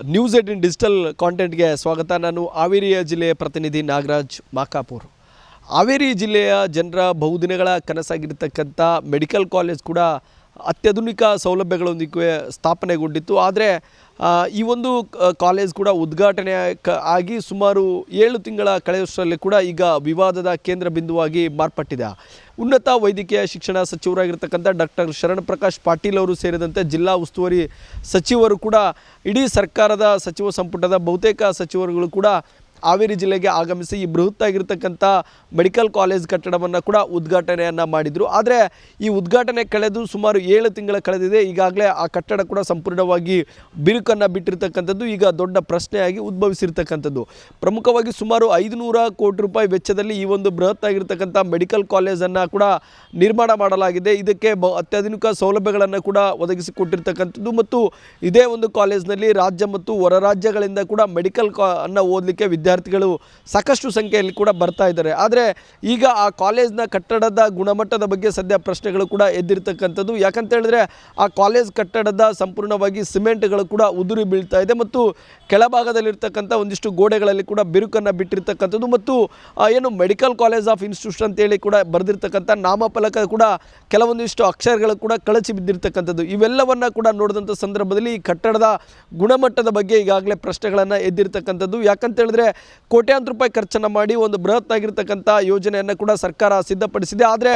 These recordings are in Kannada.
ನ್ಯೂಸ್ 18 ಡಿಜಿಟಲ್ ಕಾಂಟೆಂಟ್ಗೆ ಸ್ವಾಗತ. ನಾನು ಹಾವೇರಿ ಜಿಲ್ಲೆಯ ಪ್ರತಿನಿಧಿ ನಾಗರಾಜ್ ಮಾಕಾಪುರ್. ಹಾವೇರಿ ಜಿಲ್ಲೆಯ ಜನರ ಬಹುದಿನಗಳ ಕನಸಾಗಿರ್ತಕ್ಕಂಥ ಮೆಡಿಕಲ್ ಕಾಲೇಜ್ ಕೂಡ ಅತ್ಯಾಧುನಿಕ ಸೌಲಭ್ಯಗಳೊಂದಿಗೆ ಸ್ಥಾಪನೆಗೊಂಡಿತ್ತು. ಆದರೆ ಈ ಒಂದು ಕಾಲೇಜ್ ಕೂಡ ಉದ್ಘಾಟನೆ ಆಗಿ ಸುಮಾರು 7 ತಿಂಗಳ ಕಳೆಯುವಷ್ಟರಲ್ಲಿ ಕೂಡ ಈಗ ವಿವಾದದ ಕೇಂದ್ರ ಬಿಂದುವಾಗಿ ಮಾರ್ಪಟ್ಟಿದೆ. ಉನ್ನತ ವೈದ್ಯಕೀಯ ಶಿಕ್ಷಣ ಸಚಿವರಾಗಿರ್ತಕ್ಕಂಥ ಡಾಕ್ಟರ್ ಶರಣಪ್ರಕಾಶ್ ಪಾಟೀಲ್ ಅವರು ಸೇರಿದಂತೆ ಜಿಲ್ಲಾ ಉಸ್ತುವಾರಿ ಸಚಿವರು ಕೂಡ ಇಡೀ ಸರ್ಕಾರದ ಸಚಿವ ಸಂಪುಟದ ಬಹುತೇಕ ಸಚಿವರುಗಳು ಕೂಡ ಹಾವೇರಿ ಜಿಲ್ಲೆಗೆ ಆಗಮಿಸಿ ಈ ಬೃಹತ್ತಾಗಿರ್ತಕ್ಕಂಥ ಮೆಡಿಕಲ್ ಕಾಲೇಜ್ ಕಟ್ಟಡವನ್ನು ಕೂಡ ಉದ್ಘಾಟನೆಯನ್ನು ಮಾಡಿದರು. ಆದರೆ ಈ ಉದ್ಘಾಟನೆ ಕಳೆದು ಸುಮಾರು 7 ತಿಂಗಳ ಕಳೆದಿದೆ. ಈಗಾಗಲೇ ಆ ಕಟ್ಟಡ ಕೂಡ ಸಂಪೂರ್ಣವಾಗಿ ಬಿರುಕನ್ನು ಬಿಟ್ಟಿರ್ತಕ್ಕಂಥದ್ದು ಈಗ ದೊಡ್ಡ ಪ್ರಶ್ನೆಯಾಗಿ ಉದ್ಭವಿಸಿರ್ತಕ್ಕಂಥದ್ದು. ಪ್ರಮುಖವಾಗಿ ಸುಮಾರು 500 ಕೋಟಿ ರೂಪಾಯಿ ವೆಚ್ಚದಲ್ಲಿ ಈ ಒಂದು ಬೃಹತ್ತಾಗಿರ್ತಕ್ಕಂಥ ಮೆಡಿಕಲ್ ಕಾಲೇಜನ್ನು ಕೂಡ ನಿರ್ಮಾಣ ಮಾಡಲಾಗಿದೆ. ಇದಕ್ಕೆ ಅತ್ಯಾಧುನಿಕ ಸೌಲಭ್ಯಗಳನ್ನು ಕೂಡ ಒದಗಿಸಿಕೊಟ್ಟಿರ್ತಕ್ಕಂಥದ್ದು ಮತ್ತು ಇದೇ ಒಂದು ಕಾಲೇಜ್ನಲ್ಲಿ ರಾಜ್ಯ ಮತ್ತು ಹೊರ ರಾಜ್ಯಗಳಿಂದ ಕೂಡ ಮೆಡಿಕಲ್ ಅನ್ನು ಓದಲಿಕ್ಕೆ ವಿದ್ಯಾರ್ಥಿಗಳು ಸಾಕಷ್ಟು ಸಂಖ್ಯೆಯಲ್ಲಿ ಕೂಡ ಬರ್ತಾ ಇದ್ದಾರೆ. ಆದರೆ ಈಗ ಆ ಕಾಲೇಜ್ನ ಕಟ್ಟಡದ ಗುಣಮಟ್ಟದ ಬಗ್ಗೆ ಸದ್ಯ ಪ್ರಶ್ನೆಗಳು ಕೂಡ ಎದ್ದಿರ್ತಕ್ಕಂಥದ್ದು. ಯಾಕಂತ ಹೇಳಿದ್ರೆ ಆ ಕಾಲೇಜ್ ಕಟ್ಟಡದ ಸಂಪೂರ್ಣವಾಗಿ ಸಿಮೆಂಟ್ಗಳು ಕೂಡ ಉದುರಿ ಬೀಳ್ತಾ ಇದೆ ಮತ್ತು ಕೆಳಭಾಗದಲ್ಲಿರ್ತಕ್ಕಂಥ ಒಂದಿಷ್ಟು ಗೋಡೆಗಳಲ್ಲಿ ಕೂಡ ಬಿರುಕನ್ನು ಬಿಟ್ಟಿರ್ತಕ್ಕಂಥದ್ದು ಮತ್ತು ಏನು ಮೆಡಿಕಲ್ ಕಾಲೇಜ್ ಆಫ್ ಇನ್ಸ್ಟಿಟ್ಯೂಷನ್ ಅಂತೇಳಿ ಕೂಡ ಬರೆದಿರ್ತಕ್ಕಂಥ ನಾಮಫಲಕ ಕೂಡ ಕೆಲವೊಂದಿಷ್ಟು ಅಕ್ಷರಗಳು ಕೂಡ ಕಳಚಿ ಬಿದ್ದಿರ್ತಕ್ಕಂಥದ್ದು. ಇವೆಲ್ಲವನ್ನು ಕೂಡ ನೋಡಿದಂಥ ಸಂದರ್ಭದಲ್ಲಿ ಈ ಕಟ್ಟಡದ ಗುಣಮಟ್ಟದ ಬಗ್ಗೆ ಈಗಾಗಲೇ ಪ್ರಶ್ನೆಗಳನ್ನು ಎದ್ದಿರ್ತಕ್ಕಂಥದ್ದು. ಯಾಕಂತ ಹೇಳಿದ್ರೆ ಕೋಟ್ಯಾಂತರ ರೂಪಾಯಿ ಖರ್ಚನ್ನು ಮಾಡಿ ಒಂದು ಬೃಹತ್ ಆಗಿರ್ತಕ್ಕಂಥ ಯೋಜನೆಯನ್ನು ಕೂಡ ಸರ್ಕಾರ ಸಿದ್ಧಪಡಿಸಿದೆ. ಆದರೆ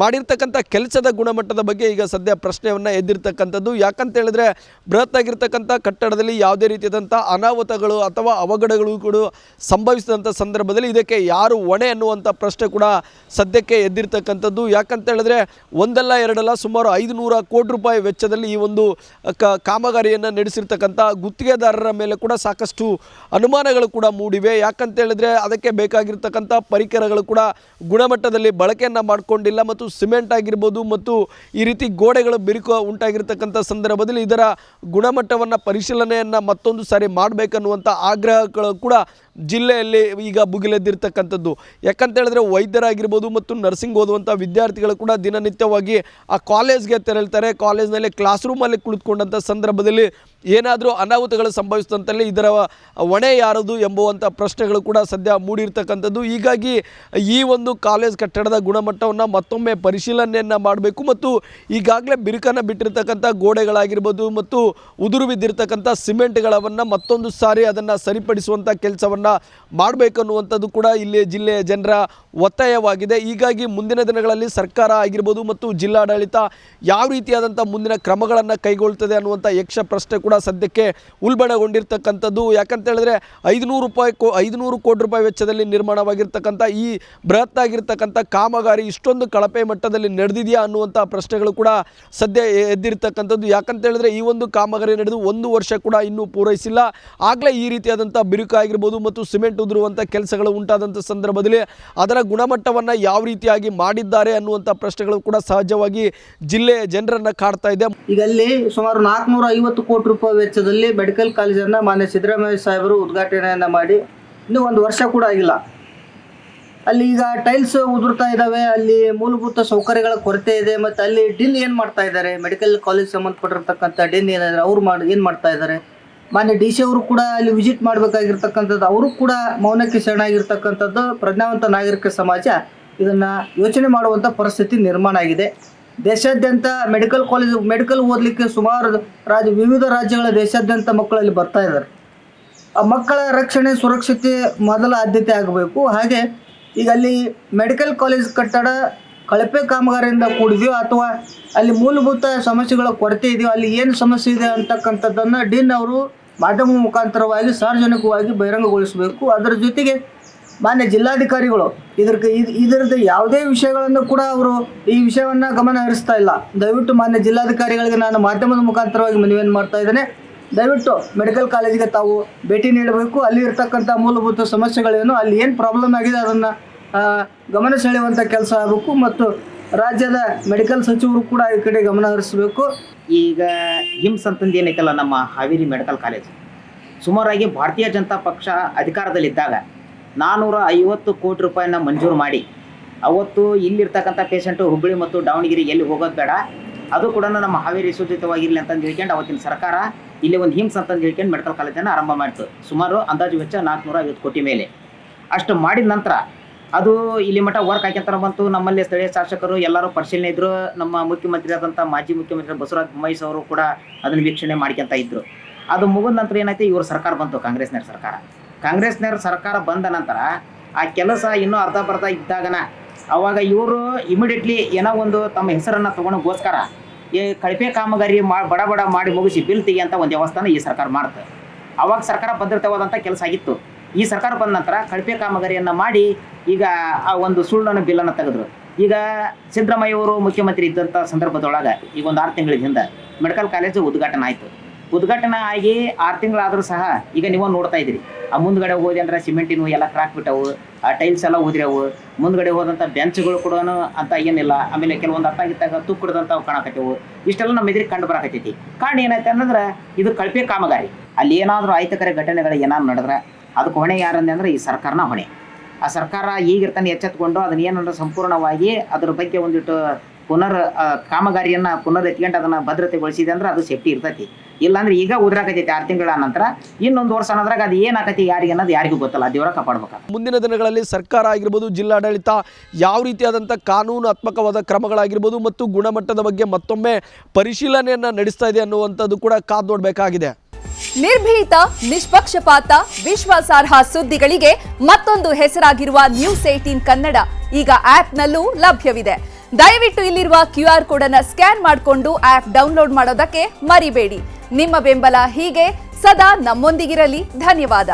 ಮಾಡಿರ್ತಕ್ಕಂಥ ಕೆಲಸದ ಗುಣಮಟ್ಟದ ಬಗ್ಗೆ ಈಗ ಸದ್ಯ ಪ್ರಶ್ನೆಯನ್ನು ಎದ್ದಿರ್ತಕ್ಕಂಥದ್ದು. ಯಾಕಂತ ಹೇಳಿದ್ರೆ ಬೃಹತ್ ಆಗಿರ್ತಕ್ಕಂಥ ಕಟ್ಟಡದಲ್ಲಿ ಯಾವುದೇ ರೀತಿಯಾದಂಥ ಅನಾಹುತಗಳು ಅಥವಾ ಅವಘಡಗಳು ಕೂಡ ಸಂಭವಿಸಿದಂಥ ಸಂದರ್ಭದಲ್ಲಿ ಇದಕ್ಕೆ ಯಾರು ಹೊಣೆ ಅನ್ನುವಂಥ ಪ್ರಶ್ನೆ ಕೂಡ ಸದ್ಯಕ್ಕೆ ಎದ್ದಿರ್ತಕ್ಕಂಥದ್ದು. ಯಾಕಂತ ಹೇಳಿದ್ರೆ ಒಂದಲ್ಲ ಎರಡಲ್ಲ ಸುಮಾರು 500 ಕೋಟಿ ರೂಪಾಯಿ ವೆಚ್ಚದಲ್ಲಿ ಈ ಒಂದು ಕಾಮಗಾರಿಯನ್ನು ನಡೆಸಿರ್ತಕ್ಕಂಥ ಗುತ್ತಿಗೆದಾರರ ಮೇಲೆ ಕೂಡ ಸಾಕಷ್ಟು ಅನುಮಾನಗಳು ಕೂಡ ಮೂಡಿವೆ. ಯಾಕಂತ ಹೇಳಿದ್ರೆ ಅದಕ್ಕೆ ಬೇಕಾಗಿರ್ತಕ್ಕಂಥ ಪರಿಕರಗಳು ಕೂಡ ಗುಣಮಟ್ಟದಲ್ಲಿ ಬಳಕೆಯನ್ನು ಮಾಡಿಕೊಂಡಿಲ್ಲ ಮತ್ತು ಸಿಮೆಂಟ್ ಆಗಿರ್ಬೋದು ಮತ್ತು ಈ ರೀತಿ ಗೋಡೆಗಳು ಬಿರುಕು ಉಂಟಾಗಿರ್ತಕ್ಕಂಥ ಸಂದರ್ಭದಲ್ಲಿ ಇದರ ಗುಣಮಟ್ಟವನ್ನು ಪರಿಶೀಲನೆಯನ್ನು ಮತ್ತೊಂದು ಸಾರಿ ಮಾಡಬೇಕನ್ನುವಂಥ ಆಗ್ರಹಗಳು ಕೂಡ ಜಿಲ್ಲೆಯಲ್ಲಿ ಈಗ ಭುಗಿಲೆದ್ದಿರ್ತಕ್ಕಂಥದ್ದು. ಯಾಕಂತ ಹೇಳಿದ್ರೆ ವೈದ್ಯರಾಗಿರ್ಬೋದು ಮತ್ತು ನರ್ಸಿಂಗ್ ಓದುವಂಥ ವಿದ್ಯಾರ್ಥಿಗಳು ಕೂಡ ದಿನನಿತ್ಯವಾಗಿ ಆ ಕಾಲೇಜ್ಗೆ ತೆರಳ್ತಾರೆ. ಕಾಲೇಜ್ನಲ್ಲಿ ಕ್ಲಾಸ್ ರೂಮಲ್ಲಿ ಕುಳಿತುಕೊಂಡಂಥ ಸಂದರ್ಭದಲ್ಲಿ ಏನಾದರೂ ಅನಾಹುತಗಳು ಸಂಭವಿಸಿದಂತಲ್ಲಿ ಇದರ ಹೊಣೆ ಯಾರದು ಎಂಬುವಂಥ ಪ್ರಶ್ನೆಗಳು ಕೂಡ ಸದ್ಯ ಮೂಡಿರ್ತಕ್ಕಂಥದ್ದು. ಹೀಗಾಗಿ ಈ ಒಂದು ಕಾಲೇಜ್ ಕಟ್ಟಡದ ಗುಣಮಟ್ಟವನ್ನು ಮತ್ತೊಮ್ಮೆ ಪರಿಶೀಲನೆಯನ್ನು ಮಾಡಬೇಕು ಮತ್ತು ಈಗಾಗಲೇ ಬಿರುಕನ್ನು ಬಿಟ್ಟಿರ್ತಕ್ಕಂಥ ಗೋಡೆಗಳಾಗಿರ್ಬೋದು ಮತ್ತು ಉದುರು ಬಿದ್ದಿರ್ತಕ್ಕಂಥ ಸಿಮೆಂಟ್ಗಳನ್ನು ಮತ್ತೊಂದು ಸಾರಿ ಅದನ್ನು ಸರಿಪಡಿಸುವಂಥ ಕೆಲಸವನ್ನು ಮಾಡಬೇಕನ್ನುವಂಥದ್ದು ಕೂಡ ಇಲ್ಲಿ ಜಿಲ್ಲೆಯ ಜನರ ಒತ್ತಾಯವಾಗಿದೆ. ಹೀಗಾಗಿ ಮುಂದಿನ ದಿನಗಳಲ್ಲಿ ಸರ್ಕಾರ ಆಗಿರ್ಬೋದು ಮತ್ತು ಜಿಲ್ಲಾಡಳಿತ ಯಾವ ರೀತಿಯಾದಂಥ ಮುಂದಿನ ಕ್ರಮಗಳನ್ನು ಕೈಗೊಳ್ಳುತ್ತದೆ ಅನ್ನುವಂಥ ಯಕ್ಷ ಪ್ರಶ್ನೆ ಕೂಡ ಸದ್ಯಕ್ಕೆ ಉಲ್ಬಣಗೊಂಡಿರ್ತಕ್ಕಂಥದ್ದು. ಯಾಕಂತ ಹೇಳಿದ್ರೆ 500 ಕೋಟಿ ರೂಪಾಯಿ ವೆಚ್ಚದಲ್ಲಿ ನಿರ್ಮಾಣವಾಗಿರ್ತಕ್ಕಂಥ ಈ ಬೃಹತ್ ಆಗಿರ್ತಕ್ಕಂಥ ಕಾಮಗಾರಿ ಇಷ್ಟೊಂದು ಕಳಪೆ ಮಟ್ಟದಲ್ಲಿ ನಡೆದಿದೆಯಾ ಅನ್ನುವಂಥ ಪ್ರಶ್ನೆಗಳು ಕೂಡ ಸದ್ಯ ಎದ್ದಿರ್ತಕ್ಕಂಥದ್ದು. ಯಾಕಂತ ಹೇಳಿದ್ರೆ ಈ ಒಂದು ಕಾಮಗಾರಿ ನಡೆದು 1 ವರ್ಷ ಕೂಡ ಇನ್ನೂ ಪೂರೈಸಿಲ್ಲ. ಆಗಲೇ ಈ ರೀತಿಯಾದಂಥ ಬಿರುಕು ಆಗಿರ್ಬೋದು ಮತ್ತು ಸಿಮೆಂಟ್ ಉದುರುವಂಥ ಕೆಲಸಗಳು ಉಂಟಾದಂಥ ಸಂದರ್ಭದಲ್ಲಿ ಅದರ ಗುಣಮಟ್ಟವನ್ನು ಯಾವ ರೀತಿಯಾಗಿ ಮಾಡಿದ್ದಾರೆ ಅನ್ನುವಂಥ ಪ್ರಶ್ನೆಗಳು ಕೂಡ ಸಹಜವಾಗಿ ಜಿಲ್ಲೆಯ ಜನರನ್ನು ಕಾಡ್ತಾ ಇದೆ. ಈಗ ಅಲ್ಲಿ ಸುಮಾರು 450 ಕೋಟಿ ರೂಪಾಯಿ ವೆಚ್ಚದಲ್ಲಿ ಮೆಡಿಕಲ್ ಕಾಲೇಜನ್ನು ಮಾನ್ಯ ಸಿದ್ದರಾಮಯ್ಯ ಸಾಹೇಬರು ಉದ್ಘಾಟನೆಯನ್ನು ಮಾಡಿ ಇನ್ನೂ 1 ವರ್ಷ ಕೂಡ ಆಗಿಲ್ಲ. ಅಲ್ಲಿ ಈಗ ಟೈಲ್ಸ್ ಉದುರ್ತಾ ಇದ್ದಾವೆ, ಅಲ್ಲಿ ಮೂಲಭೂತ ಸೌಕರ್ಯಗಳ ಕೊರತೆ ಇದೆ. ಮತ್ತು ಅಲ್ಲಿ ಡಿನ್ ಏನು ಮಾಡ್ತಾ ಇದ್ದಾರೆ, ಮೆಡಿಕಲ್ ಕಾಲೇಜ್ ಸಂಬಂಧಪಟ್ಟಿರ್ತಕ್ಕಂಥ ಡಿನ್ ಏನಾದರೆ ಅವ್ರು ಏನು ಮಾಡ್ತಾ ಇದ್ದಾರೆ. ಮಾನ್ಯ ಡಿ ಸಿ ಅವರು ಕೂಡ ಅಲ್ಲಿ ವಿಸಿಟ್ ಮಾಡಬೇಕಾಗಿರ್ತಕ್ಕಂಥದ್ದು, ಅವರು ಕೂಡ ಮೌನಕ್ಕೆ ಶರಣಾಗಿರ್ತಕ್ಕಂಥದ್ದು. ಪ್ರಜ್ಞಾವಂತ ನಾಗರಿಕ ಸಮಾಜ ಇದನ್ನು ಯೋಚನೆ ಮಾಡುವಂಥ ಪರಿಸ್ಥಿತಿ ನಿರ್ಮಾಣ ಆಗಿದೆ. ದೇಶಾದ್ಯಂತ ಮೆಡಿಕಲ್ ಓದಲಿಕ್ಕೆ ಸುಮಾರು ವಿವಿಧ ರಾಜ್ಯಗಳ ದೇಶಾದ್ಯಂತ ಮಕ್ಕಳಲ್ಲಿ ಬರ್ತಾ ಇದ್ದಾರೆ. ಆ ಮಕ್ಕಳ ರಕ್ಷಣೆ ಸುರಕ್ಷತೆ ಮೊದಲ ಆದ್ಯತೆ ಆಗಬೇಕು. ಹಾಗೆ ಈಗ ಅಲ್ಲಿ ಮೆಡಿಕಲ್ ಕಾಲೇಜ್ ಕಟ್ಟಡ ಕಳಪೆ ಕಾಮಗಾರಿಯಿಂದ ಕೂಡಿದೆಯೋ ಅಥವಾ ಅಲ್ಲಿ ಮೂಲಭೂತ ಸಮಸ್ಯೆಗಳ ಕೊರತೆ ಇದೆಯೋ, ಅಲ್ಲಿ ಏನು ಸಮಸ್ಯೆ ಇದೆ ಅಂತಕ್ಕಂಥದ್ದನ್ನು ಡಿನ್ ಅವರು ಮಾಧ್ಯಮ ಮುಖಾಂತರವಾಗಿ ಸಾರ್ವಜನಿಕವಾಗಿ ಬಹಿರಂಗಗೊಳಿಸಬೇಕು. ಅದರ ಜೊತೆಗೆ ಮಾನ್ಯ ಜಿಲ್ಲಾಧಿಕಾರಿಗಳು ಇದರದ್ದು ಯಾವುದೇ ವಿಷಯಗಳನ್ನು ಕೂಡ ಅವರು ಈ ವಿಷಯವನ್ನು ಗಮನ ಹರಿಸ್ತಾ ಇಲ್ಲ. ದಯವಿಟ್ಟು ಮಾನ್ಯ ಜಿಲ್ಲಾಧಿಕಾರಿಗಳಿಗೆ ನಾನು ಮಾಧ್ಯಮದ ಮುಖಾಂತರವಾಗಿ ಮನವಿಯನ್ನು ಮಾಡ್ತಾ ಇದ್ದೇನೆ. ದಯವಿಟ್ಟು ಮೆಡಿಕಲ್ ಕಾಲೇಜಿಗೆ ತಾವು ಭೇಟಿ ನೀಡಬೇಕು. ಅಲ್ಲಿ ಇರ್ತಕ್ಕಂಥ ಮೂಲಭೂತ ಸಮಸ್ಯೆಗಳೇನು, ಅಲ್ಲಿ ಏನು ಪ್ರಾಬ್ಲಮ್ ಆಗಿದೆ ಅದನ್ನು ಗಮನ ಸೆಳೆಯುವಂಥ ಕೆಲಸ ಆಗಬೇಕು ಮತ್ತು ರಾಜ್ಯದ ಮೆಡಿಕಲ್ ಸಚಿವರು ಕೂಡ ಈ ಕಡೆ ಗಮನ ಹರಿಸಬೇಕು. ಈಗ ಹಿಮ್ಸ್ ಅಂತಂದು ಏನೈತಲ್ಲ ನಮ್ಮ ಹಾವೇರಿ ಮೆಡಿಕಲ್ ಕಾಲೇಜ್, ಸುಮಾರಾಗಿ ಭಾರತೀಯ ಜನತಾ ಪಕ್ಷ ಅಧಿಕಾರದಲ್ಲಿದ್ದಾಗ 450 ಕೋಟಿ ರೂಪಾಯಿನ ಮಂಜೂರು ಮಾಡಿ ಅವತ್ತು ಇಲ್ಲಿರ್ತಕ್ಕಂಥ ಪೇಷಂಟು ಹುಬ್ಬಳ್ಳಿ ಮತ್ತು ದಾವಣಗೆರೆ ಎಲ್ಲಿ ಹೋಗೋದು ಬೇಡ, ಅದು ಕೂಡ ನಮ್ಮ ಹಾವೇರಿ ಸುರಕ್ಷಿತವಾಗಿರಲಿ ಅಂತಂದು ಹೇಳ್ಕೊಂಡು ಅವತ್ತಿನ ಸರ್ಕಾರ ಇಲ್ಲಿ ಒಂದು ಹಿಮ್ಸ್ ಅಂತ ಹೇಳ್ಕೊಂಡು ಮೆಡಿಕಲ್ ಕಾಲೇಜನ್ನು ಆರಂಭ ಮಾಡಿತು. ಸುಮಾರು ಅಂದಾಜು ವೆಚ್ಚ 450 ಕೋಟಿ ಮೇಲೆ. ಅಷ್ಟು ಮಾಡಿದ ನಂತರ ಅದು ಇಲ್ಲಿ ಮಟ್ಟ ವರ್ಕ್ ಹಾಕ್ಯಂತ ಬಂತು. ನಮ್ಮಲ್ಲಿ ಸ್ಥಳೀಯ ಶಾಸಕರು ಎಲ್ಲರೂ ಪರಿಶೀಲನೆ ಇದ್ರು. ನಮ್ಮ ಮುಖ್ಯಮಂತ್ರಿ ಆದಂಥ ಮಾಜಿ ಮುಖ್ಯಮಂತ್ರಿ ಬಸವರಾಜ ಬೊಮ್ಮಾಯಿ ಅವರು ಕೂಡ ಅದನ್ನು ವೀಕ್ಷಣೆ ಮಾಡ್ಕೊಂತ ಇದ್ರು. ಅದು ಮುಗಿದ ನಂತರ ಏನಾಯ್ತು, ಇವ್ರ ಸರ್ಕಾರ ಬಂತು, ಕಾಂಗ್ರೆಸ್ನವ್ರ ಸರ್ಕಾರ. ಕಾಂಗ್ರೆಸ್ನವ್ರ ಸರ್ಕಾರ ಬಂದ ನಂತರ ಆ ಕೆಲಸ ಇನ್ನೂ ಅರ್ಧ ಬರ್ಧ ಇದ್ದಾಗನ ಅವಾಗ ಇವರು ಇಮಿಡಿಯೇಟ್ಲಿ ಏನೋ ಒಂದು ತಮ್ಮ ಹೆಸರನ್ನು ತೊಗೊಳಗೋಸ್ಕರ ಈ ಕಳಪೆ ಕಾಮಗಾರಿ ಬಡ ಬಡ ಮಾಡಿ ಮುಗಿಸಿ ಬಿಲ್ ತೆಗಿಯಂಥ ಒಂದು ವ್ಯವಸ್ಥೆನ ಈ ಸರ್ಕಾರ ಮಾಡ್ತದೆ. ಅವಾಗ ಸರ್ಕಾರ ಭದ್ರತೆವಾದಂಥ ಕೆಲಸ ಆಗಿತ್ತು. ಈ ಸರ್ಕಾರ ಬಂದ ನಂತರ ಕಳಪೆ ಕಾಮಗಾರಿಯನ್ನು ಮಾಡಿ ಈಗ ಆ ಒಂದು ಸುಳ್ಳನ್ನು ಬಿಲ್ಲನ್ನು ತೆಗೆದ್ರು. ಈಗ ಸಿದ್ದರಾಮಯ್ಯ ಅವರು ಮುಖ್ಯಮಂತ್ರಿ ಇದ್ದಂಥ ಸಂದರ್ಭದೊಳಗೆ ಈಗ ಒಂದು 6 ತಿಂಗಳ ಹಿಂದೆ ಮೆಡಿಕಲ್ ಕಾಲೇಜು ಉದ್ಘಾಟನೆ ಆಯಿತು. ಉದ್ಘಾಟನೆ ಆಗಿ 6 ತಿಂಗಳಾದರೂ ಸಹ ಈಗ ನೀವು ನೋಡ್ತಾ ಇದ್ದೀರಿ, ಆ ಮುಂದ್ಗಡೆ ಹೋಗಿ ಅಂದ್ರೆ ಸಿಮೆಂಟಿನವು ಎಲ್ಲ ಕ್ರಾಕ್ ಬಿಟ್ಟವು, ಆ ಟೈಲ್ಸ್ ಎಲ್ಲ ಉದ್ರವು, ಮುಂದ್ಗಡೆ ಹೋದಂಥ ಬೆಂಚ್ಗಳು ಕೂಡ ಅಂತ ಏನಿಲ್ಲ. ಆಮೇಲೆ ಕೆಲವೊಂದು ಅತ್ತಾಗಿದ್ದಾಗ ತುಕ್ಕುಡ್ದಂಥವು ಕಾಣಕತ್ತೇವು. ಇಷ್ಟೆಲ್ಲ ನಮ್ಮ ಎದುರಿಗೆ ಕಂಡು ಬರಾಕತ್ತೈತಿ. ಕಾರಣ ಏನೈತೆ ಅಂತಂದ್ರೆ ಇದು ಕಳಪೆ ಕಾಮಗಾರಿ. ಅಲ್ಲಿ ಏನಾದರೂ ಅಹಿತಕರ ಘಟನೆಗಳು ಏನಾದ್ರು ನಡೆದ್ರೆ ಅದಕ್ಕೆ ಹೊಣೆ ಯಾರಂದ್ರೆ ಈ ಸರ್ಕಾರನ ಹೊಣೆ. ಆ ಸರ್ಕಾರ ಈಗಿರ್ತಾನೆ ಎಚ್ಚೆತ್ಕೊಂಡು ಅದನ್ನ ಏನಂದ್ರೆ ಸಂಪೂರ್ಣವಾಗಿ ಅದ್ರ ಬಗ್ಗೆ ಒಂದಿಟ್ಟು ಕಾಮಗಾರಿಯನ್ನು ಪುನರ್ ಎತ್ಕೊಂಡು ಅದನ್ನು ಭದ್ರತೆಗೊಳಿಸಿದೆ ಅಂದ್ರೆ ಅದು ಸೇಫ್ಟಿ ಇರ್ತೈತಿ. ಇಲ್ಲಾಂದ್ರೆ ಈಗ ಉದ್ರಾಕತೈತಿ 6 ತಿಂಗಳ ನಂತರ ಇನ್ನೊಂದು ವರ್ಷ ಅನ್ನೋದ್ರಾಗ ಅದು ಏನಾಕತಿ ಯಾರಿಗೆ ಅನ್ನೋದು ಯಾರಿಗೂ ಗೊತ್ತಲ್ಲ. ದೇವರ ಕಾಪಾಡ್ಬೇಕು. ಮುಂದಿನ ದಿನಗಳಲ್ಲಿ ಸರ್ಕಾರ ಆಗಿರ್ಬೋದು, ಜಿಲ್ಲಾಡಳಿತ ಯಾವ ರೀತಿಯಾದಂಥ ಕಾನೂನಾತ್ಮಕವಾದ ಕ್ರಮಗಳಾಗಿರ್ಬೋದು ಮತ್ತು ಗುಣಮಟ್ಟದ ಬಗ್ಗೆ ಮತ್ತೊಮ್ಮೆ ಪರಿಶೀಲನೆಯನ್ನು ನಡೆಸ್ತಾ ಇದೆ ಅನ್ನುವಂಥದ್ದು ಕೂಡ ಕಾದು ನೋಡಬೇಕಾಗಿದೆ. ನಿರ್ಭೀತ, ನಿಷ್ಪಕ್ಷಪಾತ, ವಿಶ್ವಾಸಾರ್ಹ ಸುದ್ದಿಗಳಿಗೆ ಮತ್ತೊಂದು ಹೆಸರಾಗಿರುವ ನ್ಯೂಸ್ 18 ಕನ್ನಡ ಈಗ ಆಪ್ನಲ್ಲೂ ಲಭ್ಯವಿದೆ. ದಯವಿಟ್ಟು ಇಲ್ಲಿರುವ QR ಕೋಡ್ ಅನ್ನು ಸ್ಕ್ಯಾನ್ ಮಾಡಿಕೊಂಡು ಆಪ್ ಡೌನ್ಲೋಡ್ ಮಾಡೋದಕ್ಕೆ ಮರಿಬೇಡಿ. ನಿಮ್ಮ ಬೆಂಬಲ ಹೀಗೆ ಸದಾ ನಮ್ಮೊಂದಿಗಿರಲಿ. ಧನ್ಯವಾದ.